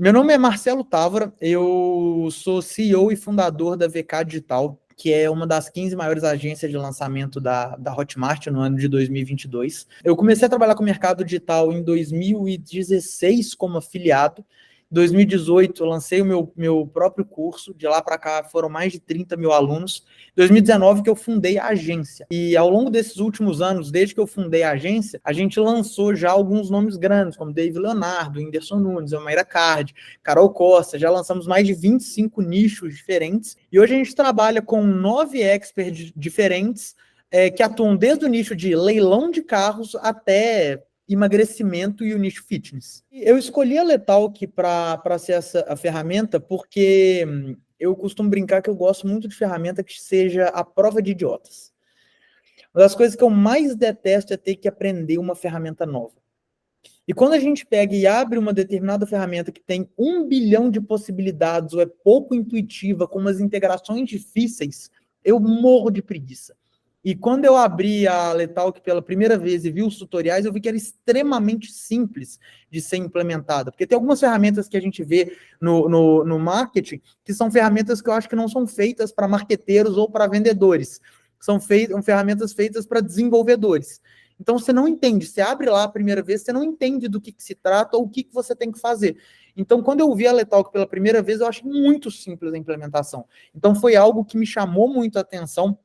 Meu nome é Marcelo Távora, eu sou CEO e fundador da VK Digital, que é uma das 15 maiores agências de lançamento da Hotmart no ano de 2022. Eu comecei a trabalhar com o mercado digital em 2016 como afiliado. Em 2018, eu lancei o meu próprio curso. De lá para cá, foram mais de 30 mil alunos. Em 2019, que eu fundei a agência. E ao longo desses últimos anos, desde que eu fundei a agência, a gente lançou já alguns nomes grandes, como Dave Leonardo, Whindersson Nunes, Mayra Card, Carol Costa. Já lançamos mais de 25 nichos diferentes. E hoje a gente trabalha com 9 experts diferentes que atuam desde o nicho de leilão de carros até emagrecimento e o nicho fitness. Eu escolhi a Letalk para ser a ferramenta porque eu costumo brincar que eu gosto muito de ferramenta que seja a prova de idiotas. Uma das coisas que eu mais detesto é ter que aprender uma ferramenta nova. E quando a gente pega e abre uma determinada ferramenta que tem 1 bilhão de possibilidades ou é pouco intuitiva, com umas integrações difíceis, eu morro de preguiça. E quando eu abri a Letalk pela primeira vez e vi os tutoriais, eu vi que era extremamente simples de ser implementada. Porque tem algumas ferramentas que a gente vê no marketing que são ferramentas que eu acho que não são feitas para marqueteiros ou para vendedores. São ferramentas feitas para desenvolvedores. Então, você não entende. Você abre lá a primeira vez, você não entende do que se trata ou o que você tem que fazer. Então, quando eu vi a Letalk pela primeira vez, eu achei muito simples a implementação. Então, foi algo que me chamou muito a atenção.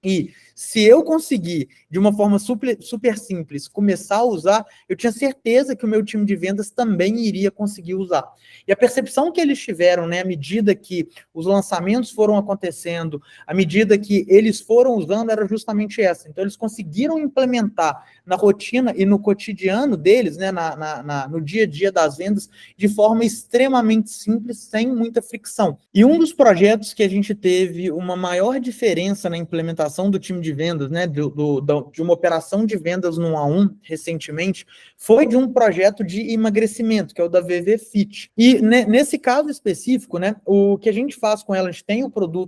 E se eu conseguir, de uma forma super simples, começar a usar, eu tinha certeza que o meu time de vendas também iria conseguir usar. E a percepção que eles tiveram, né, à medida que os lançamentos foram acontecendo, à medida que eles foram usando, era justamente essa. Então, eles conseguiram implementar na rotina e no cotidiano deles, né, no dia a dia das vendas, de forma extremamente simples, sem muita fricção. E um dos projetos que a gente teve uma maior diferença na implementação do time de vendas, né, de uma operação de vendas no 1 a 1 recentemente, foi de um projeto de emagrecimento, que é o da VV Fit. E nesse caso específico, né, o que a gente faz com ela, a gente tem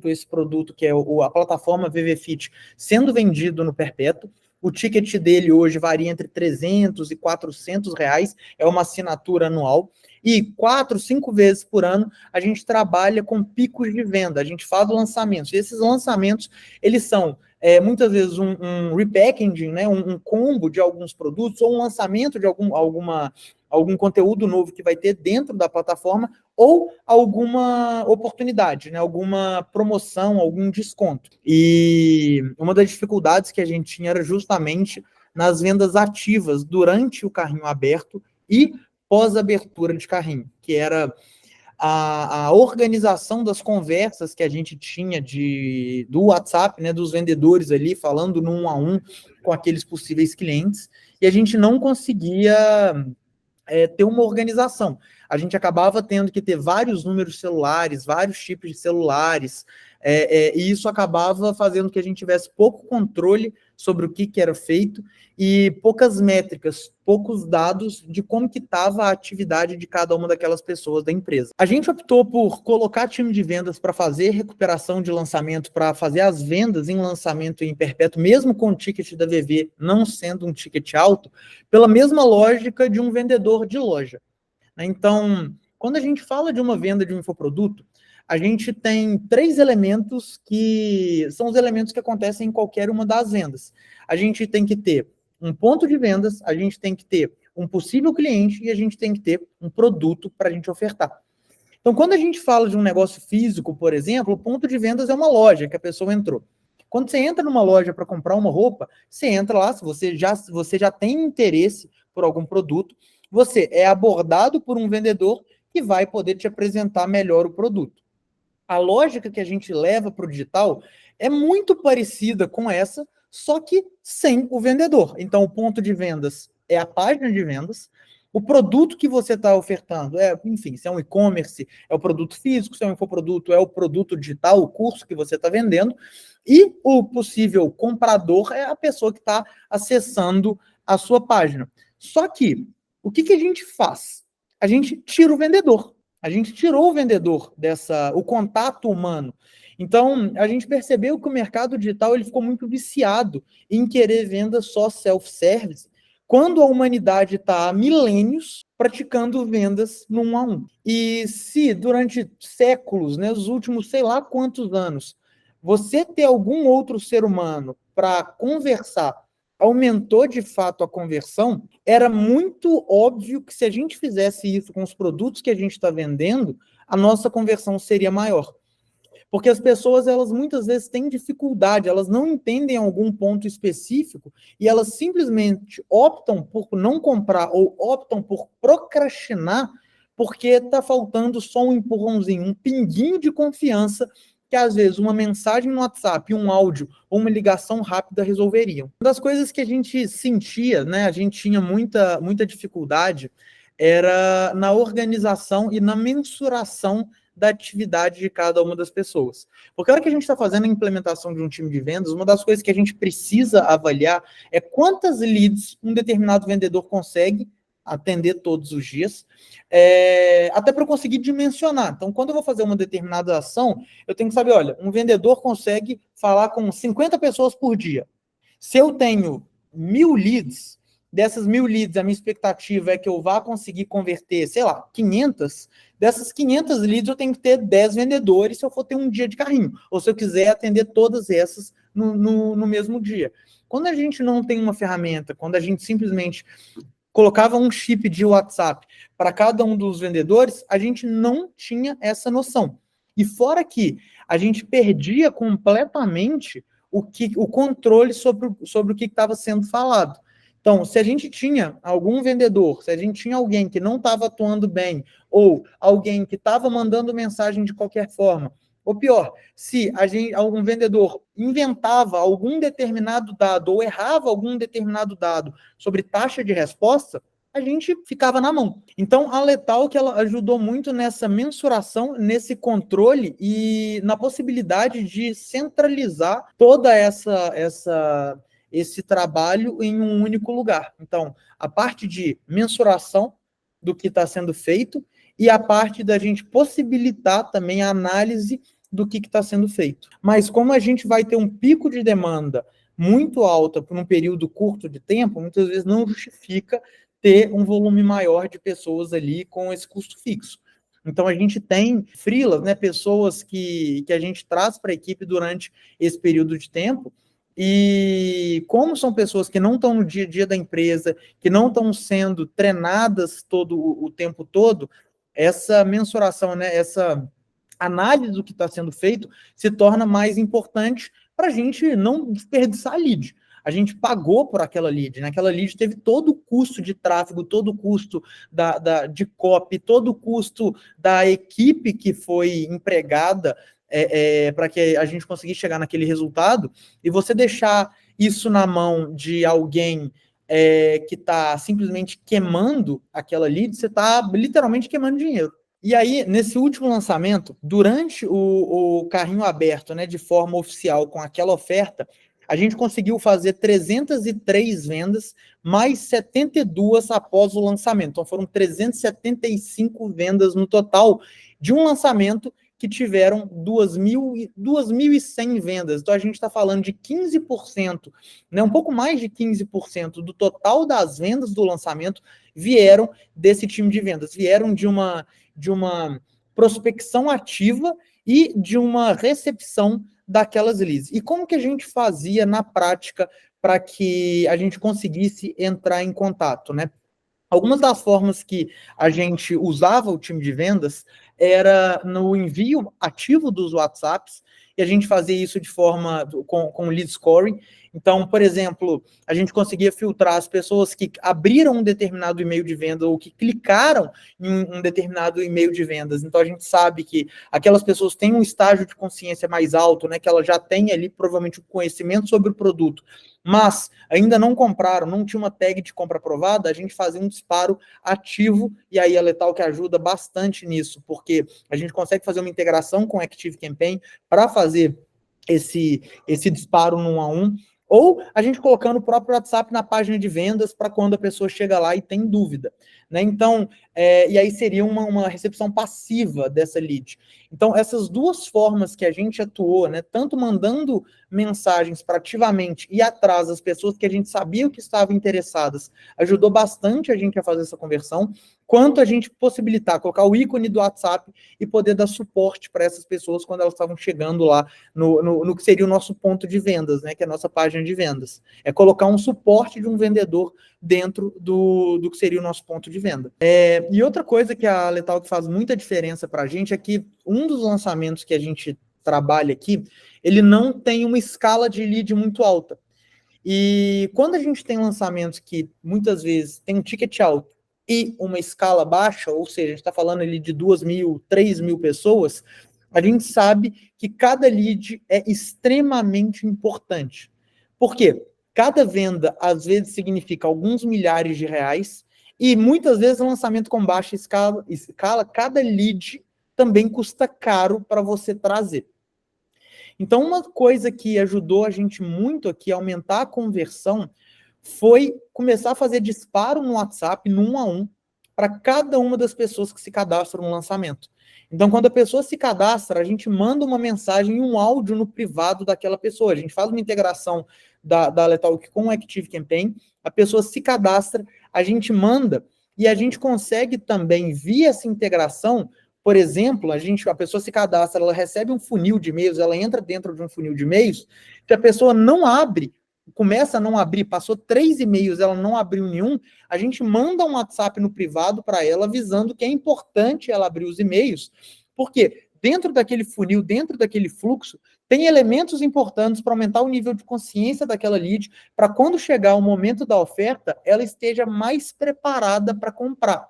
esse produto que é a plataforma VV Fit sendo vendido no Perpétuo. O ticket dele hoje varia entre 300 e 400 reais, é uma assinatura anual. E 4, 5 vezes por ano a gente trabalha com picos de venda, a gente faz lançamentos. E esses lançamentos, eles são muitas vezes um repackaging, né, um combo de alguns produtos, ou um lançamento de algum conteúdo novo que vai ter dentro da plataforma, ou alguma oportunidade, né, alguma promoção, algum desconto. E uma das dificuldades que a gente tinha era justamente nas vendas ativas durante o carrinho aberto e pós-abertura de carrinho, que era a organização das conversas que a gente tinha do WhatsApp, né, dos vendedores ali, falando no 1 a 1 com aqueles possíveis clientes, e a gente não conseguia ter uma organização. A gente acabava tendo que ter vários números celulares, vários tipos de celulares, e isso acabava fazendo que a gente tivesse pouco controle sobre o que era feito e poucas métricas, poucos dados de como que estava a atividade de cada uma daquelas pessoas da empresa. A gente optou por colocar time de vendas para fazer recuperação de lançamento, para fazer as vendas em lançamento em perpétuo, mesmo com o ticket da VV não sendo um ticket alto, pela mesma lógica de um vendedor de loja. Então, quando a gente fala de uma venda de um infoproduto, a gente tem 3 elementos que são os elementos que acontecem em qualquer uma das vendas. A gente tem que ter um ponto de vendas, a gente tem que ter um possível cliente e a gente tem que ter um produto para a gente ofertar. Então, quando a gente fala de um negócio físico, por exemplo, o ponto de vendas é uma loja que a pessoa entrou. Quando você entra numa loja para comprar uma roupa, você entra lá, se você já tem interesse por algum produto, você é abordado por um vendedor que vai poder te apresentar melhor o produto. A lógica que a gente leva para o digital é muito parecida com essa, só que sem o vendedor. Então, o ponto de vendas é a página de vendas, o produto que você está ofertando enfim, se é um e-commerce, é o produto físico, se é um infoproduto, é o produto digital, o curso que você está vendendo, e o possível comprador é a pessoa que está acessando a sua página. Só que, o que a gente faz? A gente tira o vendedor. A gente tirou o vendedor o contato humano. Então, a gente percebeu que o mercado digital ele ficou muito viciado em querer venda só self-service, quando a humanidade está há milênios praticando vendas no 1 a 1. E se durante séculos, né, os últimos sei lá quantos anos, você ter algum outro ser humano para conversar aumentou de fato a conversão, era muito óbvio que se a gente fizesse isso com os produtos que a gente está vendendo, a nossa conversão seria maior. Porque as pessoas, elas muitas vezes têm dificuldade, elas não entendem algum ponto específico e elas simplesmente optam por não comprar ou optam por procrastinar porque está faltando só um empurrãozinho, um pinguinho de confiança que às vezes uma mensagem no WhatsApp, um áudio ou uma ligação rápida resolveriam. Uma das coisas que a gente sentia, né, a gente tinha muita dificuldade, era na organização e na mensuração da atividade de cada uma das pessoas. Porque a hora que a gente está fazendo a implementação de um time de vendas, uma das coisas que a gente precisa avaliar é quantas leads um determinado vendedor consegue atender todos os dias, até para eu conseguir dimensionar. Então, quando eu vou fazer uma determinada ação, eu tenho que saber, olha, um vendedor consegue falar com 50 pessoas por dia. Se eu tenho 1.000 leads, dessas 1.000 leads, a minha expectativa é que eu vá conseguir converter, sei lá, 500. Dessas 500 leads, eu tenho que ter 10 vendedores se eu for ter um dia de carrinho, ou se eu quiser atender todas essas no mesmo dia. Quando a gente não tem uma ferramenta, quando a gente simplesmente colocava um chip de WhatsApp para cada um dos vendedores, a gente não tinha essa noção. E fora que a gente perdia completamente o controle sobre o que estava sendo falado. Então, se a gente tinha algum vendedor, se a gente tinha alguém que não estava atuando bem, ou alguém que estava mandando mensagem de qualquer forma, ou pior, se algum vendedor inventava algum determinado dado ou errava algum determinado dado sobre taxa de resposta, a gente ficava na mão. Então, a Letal que ela ajudou muito nessa mensuração, nesse controle e na possibilidade de centralizar toda esse trabalho em um único lugar. Então, a parte de mensuração do que está sendo feito e a parte da gente possibilitar também a análise do que está sendo feito. Mas como a gente vai ter um pico de demanda muito alta por um período curto de tempo, muitas vezes não justifica ter um volume maior de pessoas ali com esse custo fixo. Então, a gente tem freelas, né, pessoas que a gente traz para a equipe durante esse período de tempo, e como são pessoas que não estão no dia a dia da empresa, que não estão sendo treinadas todo o tempo todo, essa mensuração, né, essa análise do que está sendo feito se torna mais importante para a gente não desperdiçar a lead. A gente pagou por aquela lead, né? Aquela lead teve todo o custo de tráfego, todo o custo de copy, todo o custo da equipe que foi empregada para que a gente conseguisse chegar naquele resultado, e você deixar isso na mão de alguém que está simplesmente queimando aquela lead, você está literalmente queimando dinheiro. E aí, nesse último lançamento, durante o carrinho aberto, né, de forma oficial com aquela oferta, a gente conseguiu fazer 303 vendas, mais 72 após o lançamento. Então, foram 375 vendas no total de um lançamento que tiveram 2.100 vendas. Então, a gente está falando de 15%, né, um pouco mais de 15% do total das vendas do lançamento vieram desse time de vendas, vieram de uma prospecção ativa e de uma recepção daquelas leads. E como que a gente fazia na prática para que a gente conseguisse entrar em contato, né? Algumas das formas que a gente usava o time de vendas era no envio ativo dos WhatsApps, e a gente fazia isso de forma com lead scoring. Então, por exemplo, a gente conseguia filtrar as pessoas que abriram um determinado e-mail de venda ou que clicaram em um determinado e-mail de vendas. Então, a gente sabe que aquelas pessoas têm um estágio de consciência mais alto, né, que ela já tem ali provavelmente um conhecimento sobre o produto, mas ainda não compraram, não tinha uma tag de compra aprovada, a gente fazia um disparo ativo, e aí a Letal que ajuda bastante nisso, porque a gente consegue fazer uma integração com Active Campaign para fazer esse disparo no 1 a 1. Ou a gente colocando o próprio WhatsApp na página de vendas para quando a pessoa chega lá e tem dúvida, né? Então, e aí seria uma recepção passiva dessa lead. Então, essas duas formas que a gente atuou, né? Tanto mandando mensagens para ativamente ir atrás das pessoas que a gente sabia que estavam interessadas, ajudou bastante a gente a fazer essa conversão, quanto a gente possibilitar, colocar o ícone do WhatsApp e poder dar suporte para essas pessoas quando elas estavam chegando lá no que seria o nosso ponto de vendas, né? Que é a nossa página de vendas. É colocar um suporte de um vendedor dentro do que seria o nosso ponto de venda. E outra coisa que a Letalk faz muita diferença para a gente é que um dos lançamentos que a gente trabalha aqui, ele não tem uma escala de lead muito alta. E quando a gente tem lançamentos que muitas vezes tem um ticket alto e uma escala baixa, ou seja, a gente está falando ali de 2.000, 3.000 pessoas, a gente sabe que cada lead é extremamente importante. Por quê? Cada venda, às vezes, significa alguns milhares de reais, e muitas vezes lançamento com baixa escala cada lead também custa caro para você trazer. Então, uma coisa que ajudou a gente muito aqui a aumentar a conversão foi começar a fazer disparo no WhatsApp, no 1 a 1, para cada uma das pessoas que se cadastram no lançamento. Então, quando a pessoa se cadastra, a gente manda uma mensagem e um áudio no privado daquela pessoa. A gente faz uma integração da Letalk com o Active Campaign, a pessoa se cadastra, a gente manda e a gente consegue também, via essa integração, por exemplo, a pessoa se cadastra, ela recebe um funil de e-mails, ela entra dentro de um funil de e-mails, se a pessoa não abre, começa a não abrir, passou 3 e-mails, ela não abriu nenhum, a gente manda um WhatsApp no privado para ela, avisando que é importante ela abrir os e-mails, porque dentro daquele funil, dentro daquele fluxo, tem elementos importantes para aumentar o nível de consciência daquela lead, para quando chegar o momento da oferta, ela esteja mais preparada para comprar.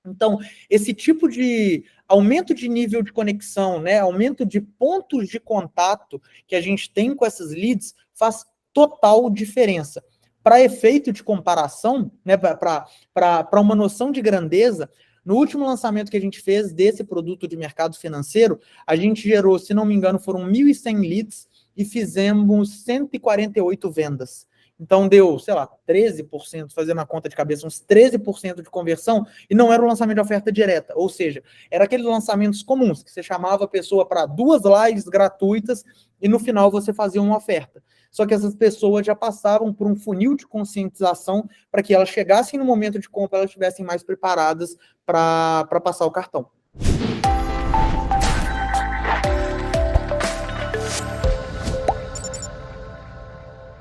Então, esse tipo de aumento de nível de conexão, né, aumento de pontos de contato que a gente tem com essas leads faz total diferença. Para efeito de comparação, né, para uma noção de grandeza, no último lançamento que a gente fez desse produto de mercado financeiro, a gente gerou, se não me engano, foram 1.100 leads e fizemos 148 vendas. Então deu, sei lá, 13%, fazendo a conta de cabeça, uns 13% de conversão, e não era um lançamento de oferta direta, ou seja, era aqueles lançamentos comuns, que você chamava a pessoa para 2 lives gratuitas, e no final você fazia uma oferta. Só que essas pessoas já passavam por um funil de conscientização para que elas chegassem no momento de compra, elas estivessem mais preparadas para passar o cartão.